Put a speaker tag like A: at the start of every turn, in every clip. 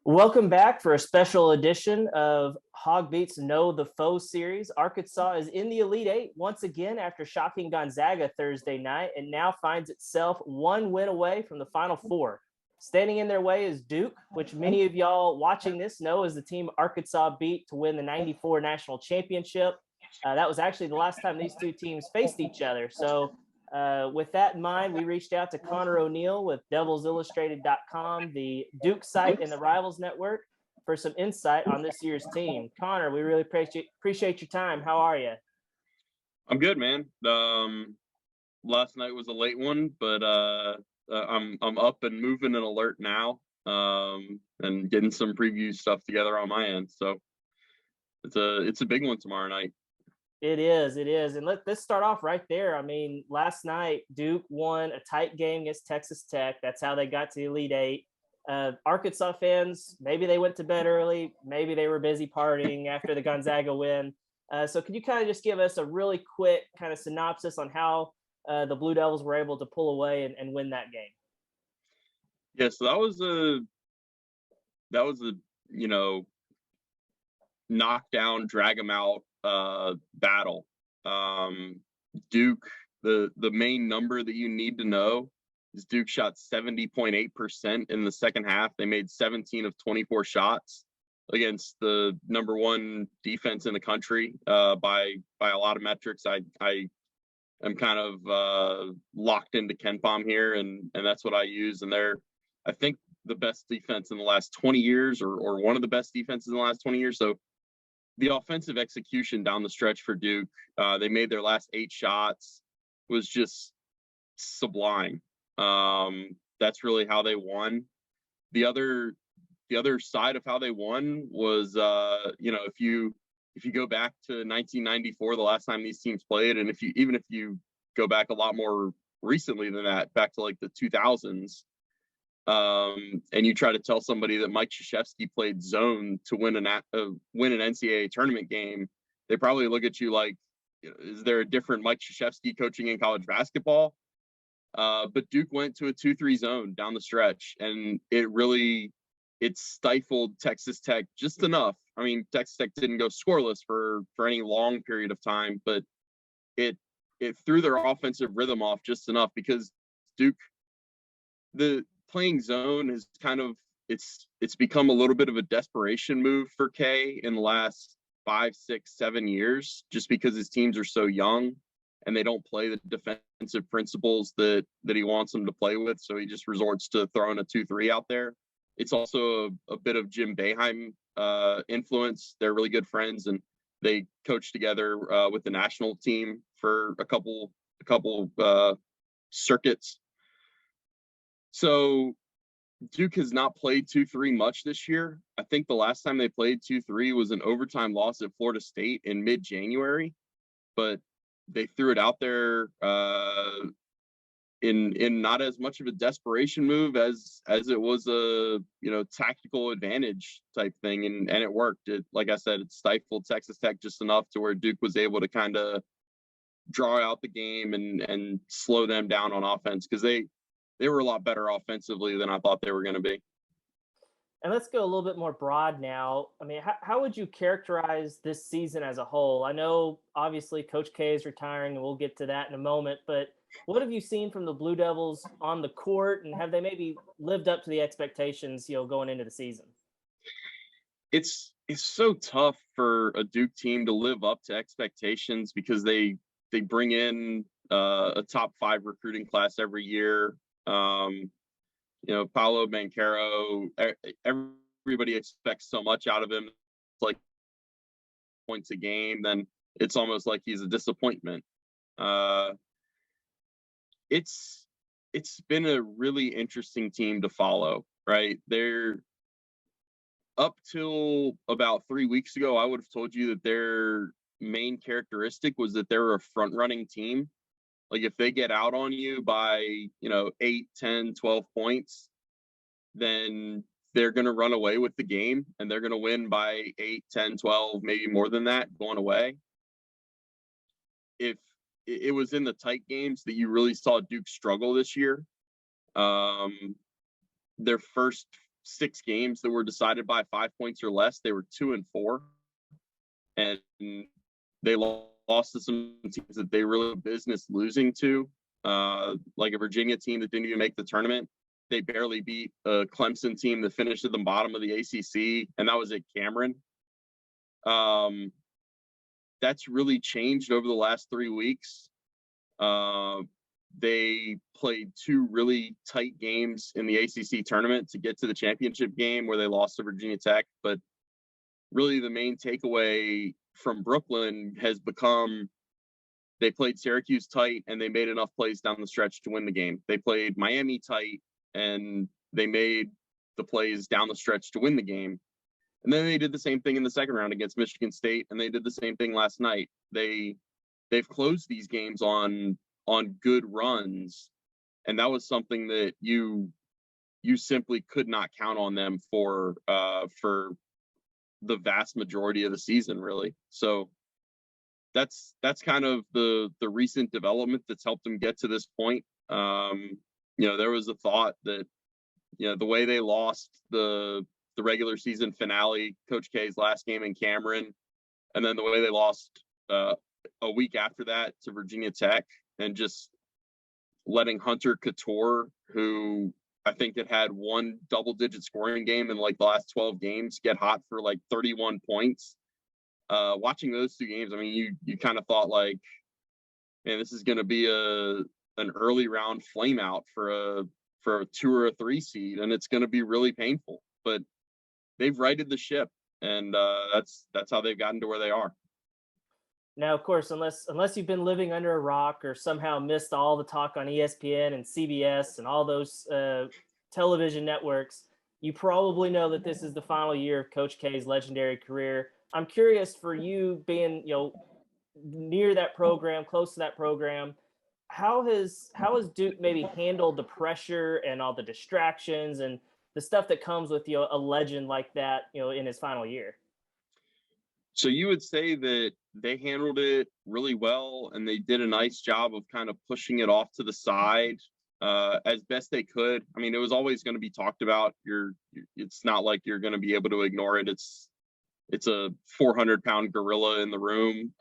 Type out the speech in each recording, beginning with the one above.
A: Welcome back for a special edition of HawgBeat's Know the Foe series. Arkansas is in the Elite Eight once again after shocking Gonzaga Thursday night and now finds itself one win away from the Final Four. Standing in their way is Duke, which many of y'all watching this know is the team Arkansas beat to win the '94 national championship. That was actually the last time these two teams faced each other. So with that in mind, we reached out to Conor O'Neill with devilsillustrated.com, the Duke site and the Rivals Network, for some insight on this year's team. Conor, we really appreciate your time. How are you?
B: I'm good, man. Last night was a late one, but I'm up and moving and alert now, and getting some preview stuff together on my end. So it's a big one tomorrow night.
A: It is. And let's start off right there. I mean, last night, Duke won a tight game against Texas Tech. That's how they got to the Elite Eight. Arkansas fans, maybe they went to bed early. Maybe they were busy partying after the Gonzaga win. So could you kind of just give us a really quick kind of synopsis on how the Blue Devils were able to pull away and win that game?
B: Yeah, so that was a knockdown, drag them out battle. Duke, the main number that you need to know is Duke shot 70.8% in the second half. They made 17 of 24 shots against the number one defense in the country by a lot of metrics. I am kind of locked into KenPom here, and that's what I use. And they're, I think, the best defense in the last 20 years, or one of the best defenses in the last 20 years. So the offensive execution down the stretch for Duke, they made their last 8 shots, was just sublime. That's really how they won. The other side of how they won was, if you go back to 1994, the last time these teams played, and if you go back a lot more recently than that, back to like the 2000s, and you try to tell somebody that Mike Krzyzewski played zone to win an NCAA tournament game, they probably look at you like, is there a different Mike Krzyzewski coaching in college basketball? But Duke went to a 2-3 zone down the stretch, and it stifled Texas Tech just enough. I mean, Texas Tech didn't go scoreless for any long period of time, but it threw their offensive rhythm off just enough, because Duke, the playing zone is kind of, it's become a little bit of a desperation move for K in the last 5, 6, 7 years, just because his teams are so young and they don't play the defensive principles that he wants them to play with. So he just resorts to throwing a 2-3 out there. It's also a bit of Jim Boeheim influence. They're really good friends, and they coach together with the national team for a couple circuits. So Duke has not played 2-3 much this year. I think the last time they played 2-3 was an overtime loss at Florida State in mid-January, but they threw it out there in not as much of a desperation move as it was a tactical advantage type thing, and it worked. It, like I said, it stifled Texas Tech just enough to where Duke was able to kind of draw out the game and slow them down on offense, because they were a lot better offensively than I thought they were going to be.
A: And let's go a little bit more broad now. I mean, how would you characterize this season as a whole? I know, obviously, Coach K is retiring, and we'll get to that in a moment. But what have you seen from the Blue Devils on the court, and have they maybe lived up to the expectations, going into the season?
B: It's so tough for a Duke team to live up to expectations, because they bring in a top 5 recruiting class every year. Paulo Banchero, everybody expects so much out of him. It's like points a game, then it's almost like he's a disappointment. It's been a really interesting team to follow, right? They're up till about 3 weeks ago, I would have told you that their main characteristic was that they're a front running team. Like, if they get out on you by, 8, 10, 12 points, then they're going to run away with the game, and they're going to win by 8, 10, 12, maybe more than that going away. If it was in the tight games that you really saw Duke struggle this year, their first 6 games that were decided by 5 points or less, they were 2-4, and they lost to some teams that they really had business losing to, like a Virginia team that didn't even make the tournament. They barely beat a Clemson team that finished at the bottom of the ACC, and that was at Cameron. That's really changed over the last 3 weeks. They played 2 really tight games in the ACC tournament to get to the championship game where they lost to Virginia Tech. But really the main takeaway from Brooklyn has become they played Syracuse tight and they made enough plays down the stretch to win the game. They played Miami tight and they made the plays down the stretch to win the game. And then they did the same thing in the second round against Michigan State, and they did the same thing last night. They've closed these games on good runs, and that was something that you simply could not count on them for the vast majority of the season, really. So that's kind of the recent development that's helped them get to this point. There was a thought that the way they lost the regular season finale, Coach K's last game in Cameron, and then the way they lost a week after that to Virginia Tech, and just letting Hunter Couture, who I think had 1 double-digit scoring game in like the last 12 games, get hot for like 31 points. Watching those 2 games, I mean, you kind of thought like, man, this is going to be an early round flame out for a 2 or a 3 seed, and it's going to be really painful. But they've righted the ship, and that's how they've gotten to where they are.
A: Now, of course, unless you've been living under a rock or somehow missed all the talk on ESPN and CBS and all those television networks, you probably know that this is the final year of Coach K's legendary career. I'm curious, for you being near that program, close to that program, how has Duke maybe handled the pressure and all the distractions and the stuff that comes with a legend like that in his final year?
B: So you would say that they handled it really well, and they did a nice job of kind of pushing it off to the side as best they could. I mean, it was always going to be talked about. It's not like you're going to be able to ignore it. It's a 400-pound gorilla in the room,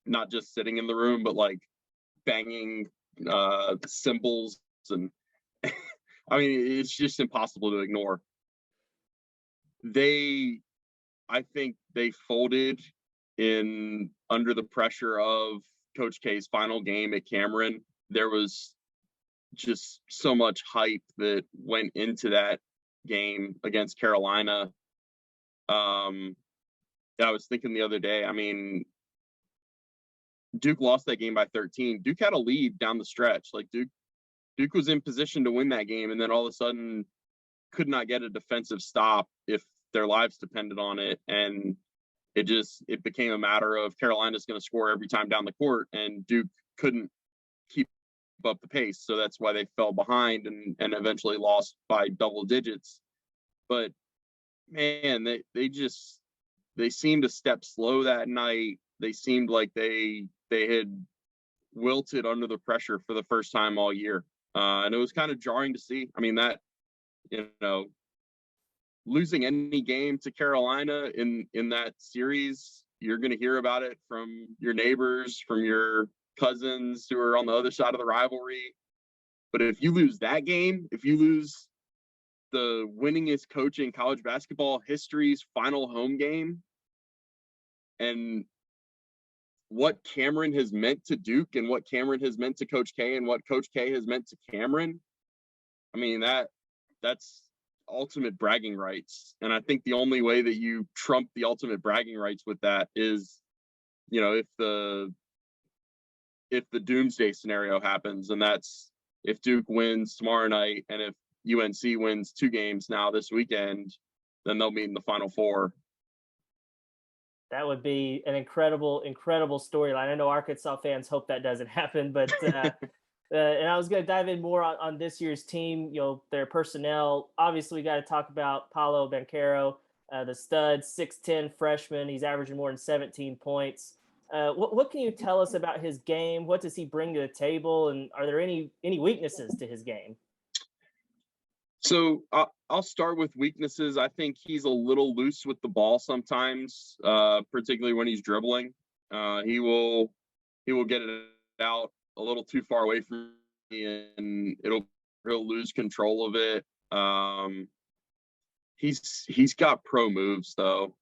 B: not just sitting in the room, but like banging cymbals, and I mean, it's just impossible to ignore. I think they folded in under the pressure of Coach K's final game at Cameron. There was just so much hype that went into that game against Carolina. I was thinking the other day, I mean, Duke lost that game by 13. Duke had a lead down the stretch. Like Duke was in position to win that game, and then all of a sudden could not get a defensive stop if their lives depended on it. And it became a matter of Carolina's going to score every time down the court, and Duke couldn't keep up the pace. So that's why they fell behind and eventually lost by double digits. But man, they seemed to step slow that night. They seemed like they had wilted under the pressure for the first time all year. And it was kind of jarring to see. I mean, that, losing any game to Carolina in that series, you're going to hear about it from your neighbors, from your cousins who are on the other side of the rivalry. But if you lose that game, if you lose the winningest coach in college basketball history's final home game, and what Cameron has meant to Duke and what Cameron has meant to Coach K and what Coach K has meant to Cameron, I mean, that's ultimate bragging rights. And I think the only way that you trump the ultimate bragging rights with that is, if the doomsday scenario happens, and that's if Duke wins tomorrow night and if UNC wins 2 games now this weekend, then they'll meet in the Final Four.
A: That would be an incredible storyline. I know Arkansas fans hope that doesn't happen, but and I was going to dive in more on this year's team, their personnel. Obviously, we got to talk about Paulo Banchero, the stud, 6'10" freshman. He's averaging more than 17 points. What can you tell us about his game? What does he bring to the table? And are there any weaknesses to his game?
B: So I'll start with weaknesses. I think he's a little loose with the ball sometimes, particularly when he's dribbling. He will get it out a little too far away from me, and he'll lose control of it. He's got pro moves though.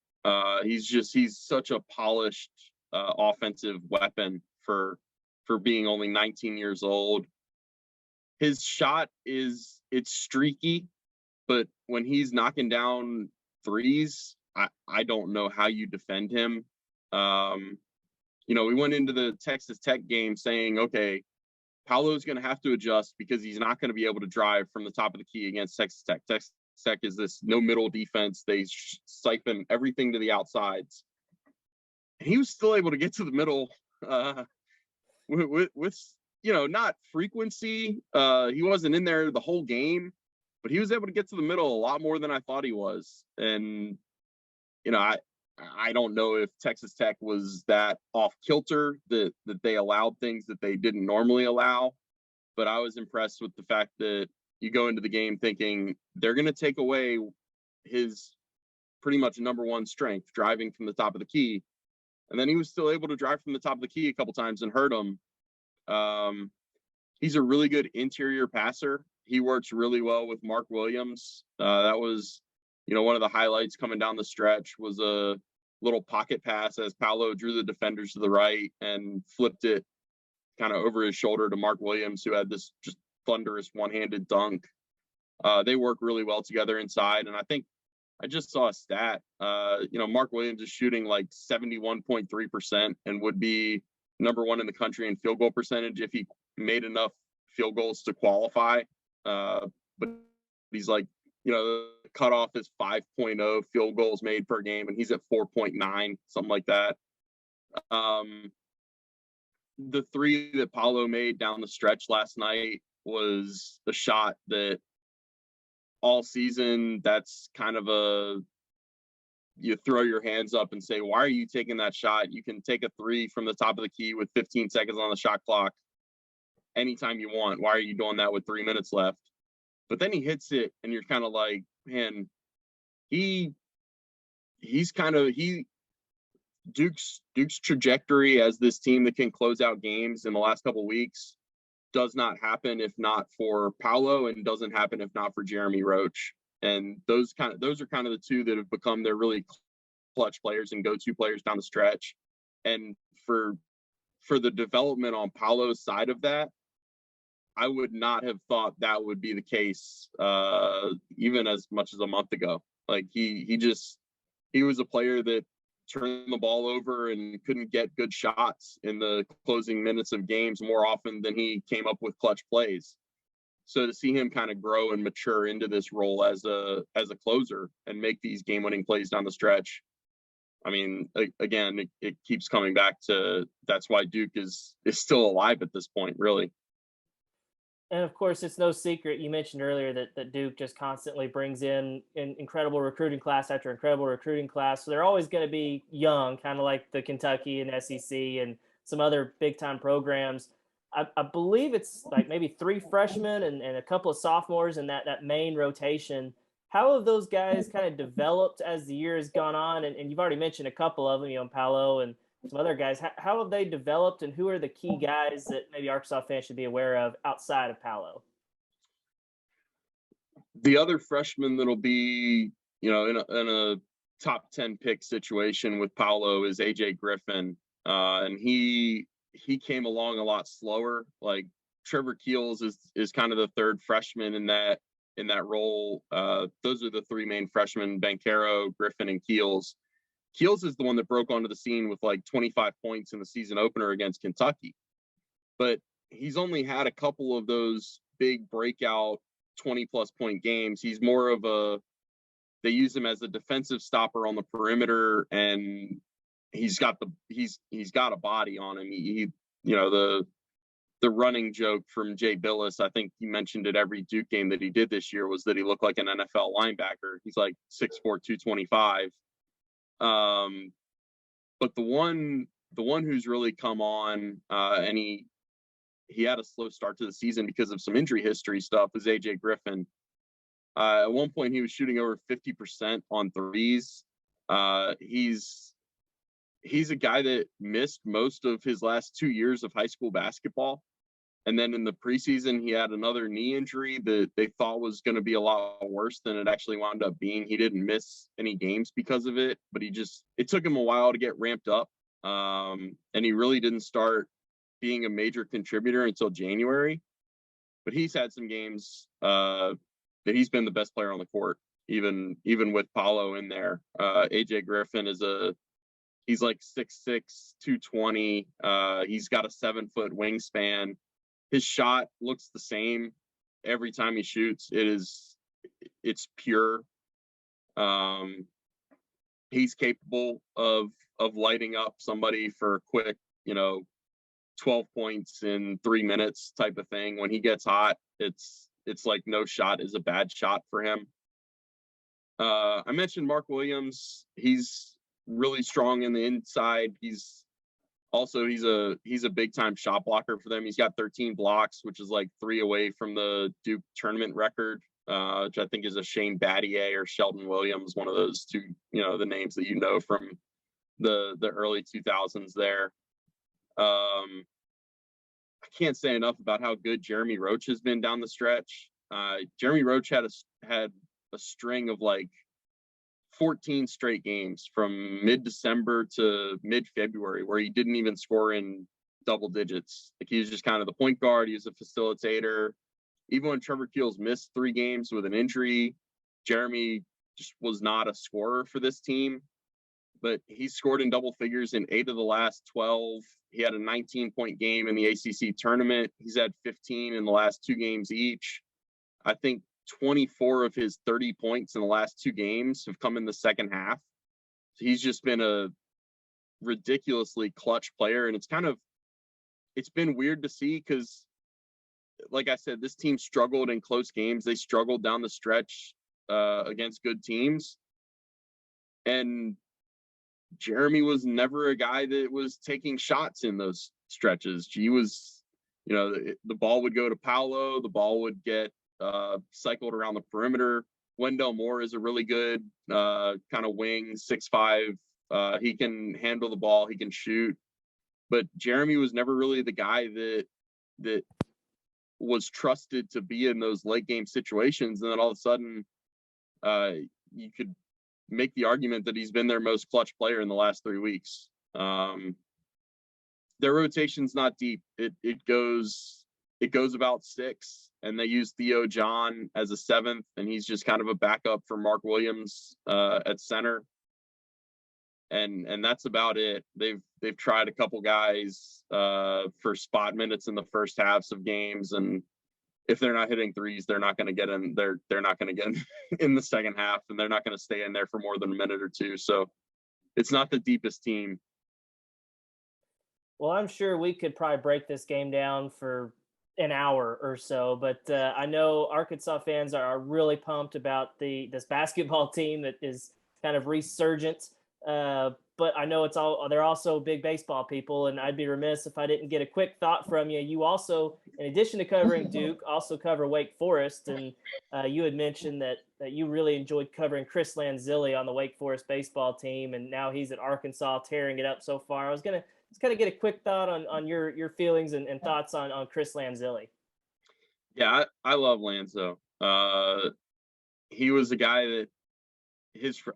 B: He's such a polished offensive weapon for being only 19 years old. His shot it's streaky, but when he's knocking down threes, I don't know how you defend him. We went into the Texas Tech game saying, okay, Paulo's going to have to adjust because he's not going to be able to drive from the top of the key against Texas Tech. Texas Tech is this no middle defense. They siphon everything to the outsides. And he was still able to get to the middle with not frequency. He wasn't in there the whole game, but he was able to get to the middle a lot more than I thought he was. And, I don't know if Texas Tech was that off kilter that they allowed things that they didn't normally allow, but I was impressed with the fact that you go into the game thinking they're going to take away his pretty much number one strength, driving from the top of the key. And then he was still able to drive from the top of the key a couple times and hurt him. He's a really good interior passer. He works really well with Mark Williams. That was, one of the highlights coming down the stretch was a little pocket pass as Paulo drew the defenders to the right and flipped it kind of over his shoulder to Mark Williams, who had this just thunderous one-handed dunk. They work really well together inside. And I think I just saw a stat. Mark Williams is shooting like 71.3% and would be number one in the country in field goal percentage if he made enough field goals to qualify. But he's like, the cutoff is 5.0 field goals made per game, and he's at 4.9, something like that. The three that Paulo made down the stretch last night was a shot that all season, that's kind of you throw your hands up and say, why are you taking that shot? You can take a three from the top of the key with 15 seconds on the shot clock anytime you want. Why are you doing that with 3 minutes left? But then he hits it, and you're kind of like, man, Duke's trajectory as this team that can close out games in the last couple of weeks does not happen if not for Paulo, and doesn't happen if not for Jeremy Roach. And those are kind of the two that have become their really clutch players and go-to players down the stretch. And for the development on Paulo's side of that, I would not have thought that would be the case even as much as a month ago. Like he was a player that turned the ball over and couldn't get good shots in the closing minutes of games more often than he came up with clutch plays. So to see him kind of grow and mature into this role as a closer and make these game-winning plays down the stretch, I mean, again, it keeps coming back to that's why Duke is still alive at this point, really.
A: And of course, it's no secret. You mentioned earlier that Duke just constantly brings in incredible recruiting class after incredible recruiting class. So they're always going to be young, kind of like the Kentucky and SEC and some other big time programs. I believe it's like maybe 3 freshmen and a couple of sophomores in that main rotation. How have those guys kind of developed as the year has gone on? And you've already mentioned a couple of them, Paulo and some other guys. How have they developed, and who are the key guys that maybe Arkansas fans should be aware of outside of Paulo?
B: The other freshman that'll be, in a top 10 pick situation with Paulo is AJ Griffin. And he came along a lot slower. Like Trevor Keels is kind of the third freshman in that role. Those are the 3 main freshmen: Banchero, Griffin, and Keels. Keels is the one that broke onto the scene with like 25 points in the season opener against Kentucky. But he's only had a couple of those big breakout 20-plus point games. He's more of they use him as a defensive stopper on the perimeter, and he's got a body on him. The running joke from Jay Billis, I think he mentioned it every Duke game that he did this year, was that he looked like an NFL linebacker. He's like 6'4", 225. But the one who's really come on, and he had a slow start to the season because of some injury history stuff, is AJ Griffin. At one point, he was shooting over 50% on threes. He's a guy that missed most of his last 2 years of high school basketball. And then in the preseason, he had another knee injury that they thought was going to be a lot worse than it actually wound up being. He didn't miss any games because of it, but it took him a while to get ramped up. And he really didn't start being a major contributor until January. But he's had some games that he's been the best player on the court, even with Paulo in there. AJ Griffin he's like 6'6", 220. He's got a 7-foot wingspan. His shot looks the same every time he shoots. It's pure. He's capable of lighting up somebody for a quick, 12 points in 3 minutes type of thing. When he gets hot, it's like no shot is a bad shot for him. I mentioned Mark Williams. He's really strong in the inside. He's a big time shot blocker for them. He's got 13 blocks, which is like 3 away from the Duke tournament record, which I think is a Shane Battier or Sheldon Williams, one of those two, the names that from the early 2000s there. I can't say enough about how good Jeremy Roach has been down the stretch. Jeremy Roach had a string of like 14 straight games from mid-December to mid-February where he didn't even score in double digits. Like he was just kind of the point guard. He was a facilitator. Even when Trevor Keels missed 3 games with an injury, Jeremy just was not a scorer for this team. But he scored in double figures in 8 of the last 12. He had a 19-point game in the ACC tournament. He's had 15 in the last 2 games each. I think 24 of his 30 points in the last 2 games have come in the second half. So he's just been a ridiculously clutch player. And it's been weird to see because, like I said, this team struggled in close games. They struggled down the stretch against good teams. And Jeremy was never a guy that was taking shots in those stretches. He was, the ball would go to Paulo. The ball would get cycled around the perimeter. Wendell Moore is a really good kind of wing, 6'5". He can handle the ball. He can shoot. But Jeremy was never really the guy that was trusted to be in those late game situations. And then all of a sudden, you could make the argument that he's been their most clutch player in the last 3 weeks. Their rotation's not deep. It goes about 6, and they use Theo John as a 7th, and he's just kind of a backup for Mark Williams at center. And that's about it. They've tried a couple guys for spot minutes in the first halves of games, and if they're not hitting threes, they're not going to get in. They're not going to get in the second half, and they're not going to stay in there for more than a minute or two. So it's not the deepest team.
A: Well, I'm sure we could probably break this game down for an hour or so, but I know Arkansas fans are really pumped about this basketball team that is kind of resurgent. But I know they're also big baseball people, and I'd be remiss if I didn't get a quick thought from you. You also, in addition to covering Duke, also cover Wake Forest, and you had mentioned that you really enjoyed covering Chris Lanzilli on the Wake Forest baseball team, and now he's at Arkansas tearing it up so far. I was gonna just kind of get a quick thought on your feelings and thoughts on Chris Lanzilli.
B: Yeah, I love Lanzo. He was a guy that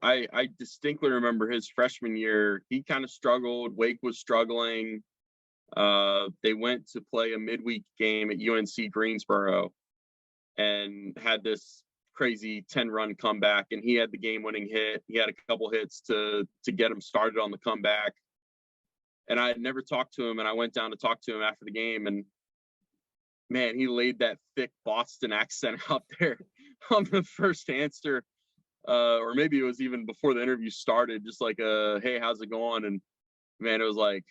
B: I distinctly remember his freshman year. He kind of struggled. Wake was struggling. They went to play a midweek game at UNC Greensboro and had this crazy 10-run comeback, and he had the game-winning hit. He had a couple hits to get him started on the comeback. And I had never talked to him, and I went down to talk to him after the game, and man, he laid that thick Boston accent out there on the first answer. Or maybe it was even before the interview started, just like, hey, how's it going? And man, it was like,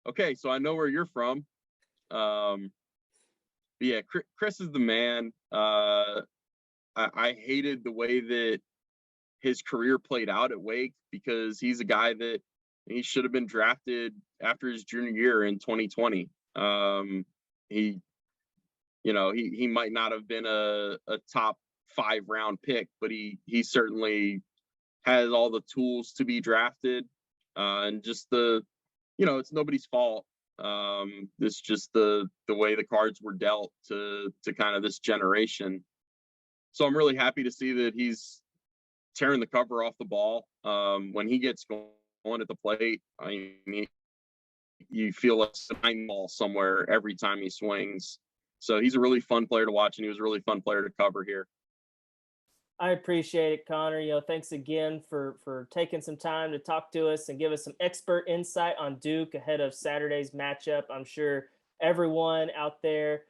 B: okay, so I know where you're from. But yeah, Chris is the man. I hated the way that his career played out at Wake, because he's a guy that he should have been drafted after his junior year in 2020. He might not have been a top 5-round pick, but he certainly has all the tools to be drafted. And just it's nobody's fault. It's just the way the cards were dealt to kind of this generation. So I'm really happy to see that he's tearing the cover off the ball. When he gets going at the plate, I mean, you feel like a 9 ball somewhere every time he swings. So he's a really fun player to watch, and he was a really fun player to cover here.
A: I appreciate it, Connor. Thanks again for taking some time to talk to us and give us some expert insight on Duke ahead of Saturday's matchup. I'm sure everyone out there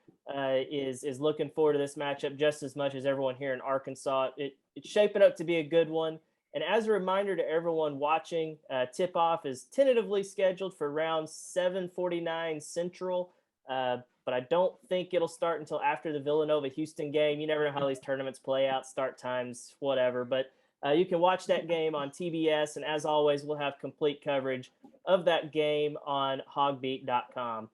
A: is looking forward to this matchup just as much as everyone here in Arkansas. It's shaping up to be a good one. And as a reminder to everyone watching, tip-off is tentatively scheduled for around 7:49 Central. But I don't think it'll start until after the Villanova-Houston game. You never know how these tournaments play out, start times, whatever. But you can watch that game on TBS. And as always, we'll have complete coverage of that game on HawgBeat.com.